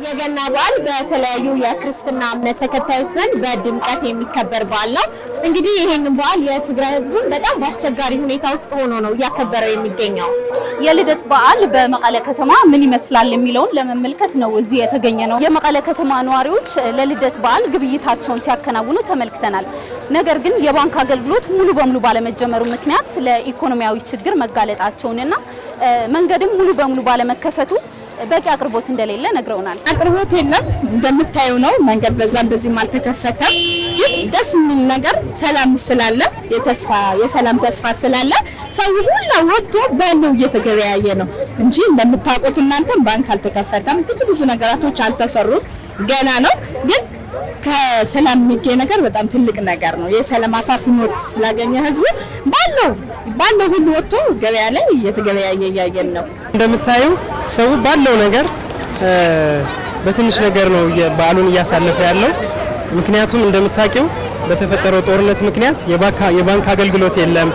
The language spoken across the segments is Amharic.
የገና በዓል በተለያዩ የክርስትና እምነት ተከታዮች ዘንድ በድምቀት የሚከበር በዓል ነው። እንግዲህ ይሄንን በዓል የትግራይ ሕዝብ በጣም በአስቸጋሪ ሁኔታ ውስጥ ሆኖ ነው እያከበረው የሚገኘው። የልደት በዓል በመቀለ ከተማ ምን ይመስላል የሚለውን ለመመልከት ነው እዚህ የተገኘ ነው። የመቀለ ከተማ ነዋሪዎች ለልደት በዓል ግብይታቸውን ሲያከናውኑ ተመልክተናል። ነገር ግን የባንክ አገልግሎት ሙሉ በሙሉ ባለመጀመሩ ምክንያት ለኢኮኖሚያዊ ችግር መጋለጣቸውንና መንገድም ሙሉ በሙሉ ባለመከፈቱ በቂ አቅርቦት እንደሌለ ነግረውናል። አቅርቦት የለም እንደምታዩ ነው። መንገድ በዛም በዚህም አልተከፈተም። ግን ደስ የሚል ነገር ሰላም ስላለ የሰላም ተስፋ ስላለ ሰው ሁሉ ወጥቶ በለው እየተገበያየ ነው እንጂ እንደምታውቁት እናንተም ባንክ አልተከፈተም። ብዙ ነገራቶች አልተሰሩም ገና ነው። ግን ከሰላም የሚገኝ ነገር በጣም ትልቅ ነገር ነው። የሰላም አፋፍኖት ስላገኘ ህዝቡ ባለው ሁሉ ወጥቶ ገበያ ላይ እየተገበያየ እያየን ነው። እንደምታዩ ሰው ባለው ነገር በትንሽ ነገር ነው በዓሉን እያሳለፈ ያለው። ምክንያቱም እንደምታውቂው በተፈጠረው ጦርነት ምክንያት የባንክ አገልግሎት የለም፣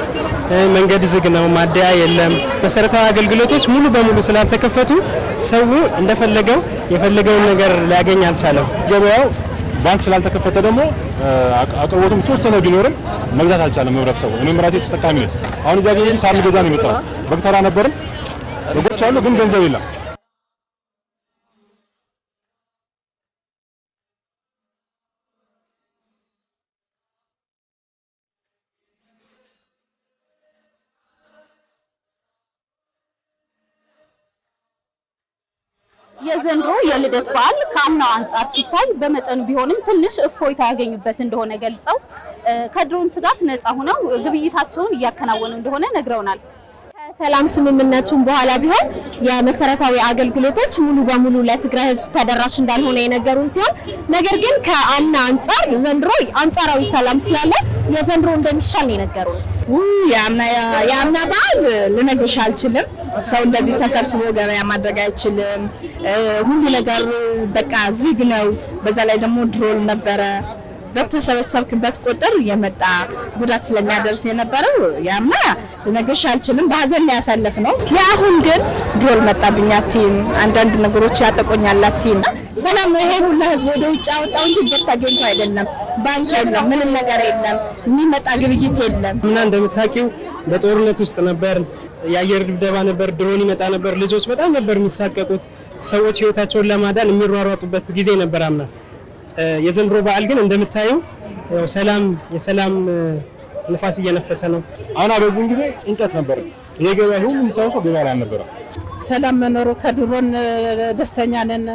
መንገድ ዝግ ነው፣ ማደያ የለም። መሰረታዊ አገልግሎቶች ሙሉ በሙሉ ስላልተከፈቱ ሰው እንደፈለገው የፈለገውን ነገር ሊያገኝ አልቻለም። ገበያው ባንክ ስላልተከፈተ ደግሞ አቅርቦቱም ተወሰነ ቢኖርም መግዛት አልቻለም ህብረተሰቡ። እኔም ራሴ ተጠቃሚ ነኝ። አሁን እዚያ ገበያ ሳር ልገዛ ነው የመጣሁት። በግተራ ነበርም በጎች አሉ፣ ግን ገንዘብ የለም። የዘንድሮ የልደት በዓል ከአምናው አንጻር ሲታይ በመጠኑ ቢሆንም ትንሽ እፎይታ ያገኙበት እንደሆነ ገልጸው ከድሮን ስጋት ነፃ ሆነው ግብይታቸውን እያከናወኑ እንደሆነ ነግረውናል። ከሰላም ስምምነቱን በኋላ ቢሆን የመሰረታዊ አገልግሎቶች ሙሉ በሙሉ ለትግራይ ሕዝብ ተደራሽ እንዳልሆነ የነገሩን ሲሆን ነገር ግን ከአምና አንጻር ዘንድሮ አንጻራዊ ሰላም ስላለ የዘንድሮ እንደሚሻል ነው የነገሩን። የአምና በዓል ልነግርሽ አልችልም። ሰው እንደዚህ ተሰብስቦ ገበያ ማድረግ አይችልም። ሁሉ ነገር በቃ ዝግ ነው። በዛ ላይ ደግሞ ድሮል ነበረ። በተሰበሰብክበት ቁጥር የመጣ ጉዳት ስለሚያደርስ የነበረው ያማ ልነግርሽ አልችልም። በሀዘን ላይ ያሳለፍ ነው። የአሁን ግን ድሮል መጣብኝ አትይም፣ አንዳንድ ነገሮች ያጠቆኛል አትይም። ሰላም ነው። ይሄ ሁሉ ህዝብ ወደ ውጭ አወጣው እንጂ በታገኝቶ አይደለም። ባንክ የለም፣ ምንም ነገር የለም፣ የሚመጣ ግብይት የለም። እና እንደምታውቂው በጦርነት ውስጥ ነበር፣ የአየር ድብደባ ነበር፣ ድሮን ይመጣ ነበር። ልጆች በጣም ነበር የሚሳቀቁት። ሰዎች ህይወታቸውን ለማዳን የሚሯሯጡበት ጊዜ ነበር አምና። የዘንድሮ በዓል ግን እንደምታየው የሰላም ንፋስ እየነፈሰ ነው። አሁን በዚህ ጊዜ ጭንቀት ነበር። ይሄ ገበያ ሁሉ የምታውቀው ገበያ ላይ ነበር። ሰላም መኖሩ ከድሮን ደስተኛ ነን።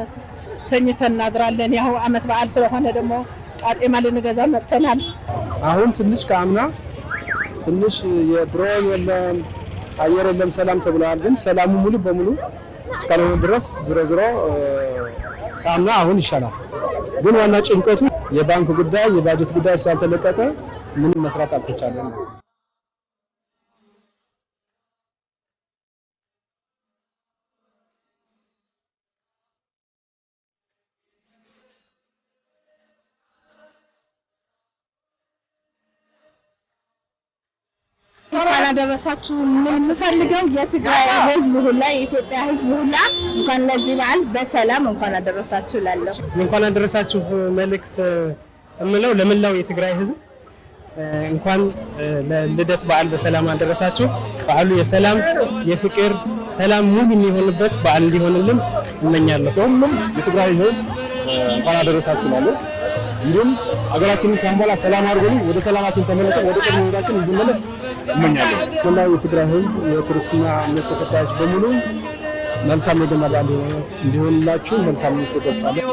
ተኝተን እናድራለን። ያው አመት በዓል ስለሆነ ደግሞ ቃጤማ ልንገዛ መጥተናል። አሁን ትንሽ ከአምና ትንሽ የድሮን የለም፣ አየር የለም፣ ሰላም ተብሏል። ግን ሰላሙ ሙሉ በሙሉ እስካሁን ድረስ ዞሮ ከአምና አሁን ይሻላል። ግን ዋና ጭንቀቱ የባንክ ጉዳይ የባጀት ጉዳይ ስላልተለቀቀ ምንም መስራት አልተቻለም። እንኳን አደረሳችሁ። ምን የምፈልገው የትግራይ ህዝብ ሁላ የኢትዮጵያ ህዝብ ሁላ እንኳን ለዚህ በዓል በሰላም እንኳን አደረሳችሁ እላለሁ። እንኳን አደረሳችሁ መልእክት እምለው ለመላው የትግራይ ህዝብ እንኳን ለልደት በዓል በሰላም አደረሳችሁ። በዓሉ የሰላም የፍቅር ሰላም ሙሉ የሚሆንበት በዓል እንዲሆንልን እመኛለሁ። ሁሉም የትግራይ ህዝብ እንኳን አደረሳችሁ እላለሁ። እንዲሁም ሀገራችንን ካምባላ ሰላም አድርጎልን ወደ ሰላማችን ተመልሰን ወደ ቀድሞ ህይወታችን እንድንመለስ እመኛለሁ። መላው የትግራይ ህዝብ የክርስትና እምነት ተከታዮች በሙሉ መልካም የገና በዓል እንዲሆንላችሁ መልካም ምኞት እገልጻለሁ።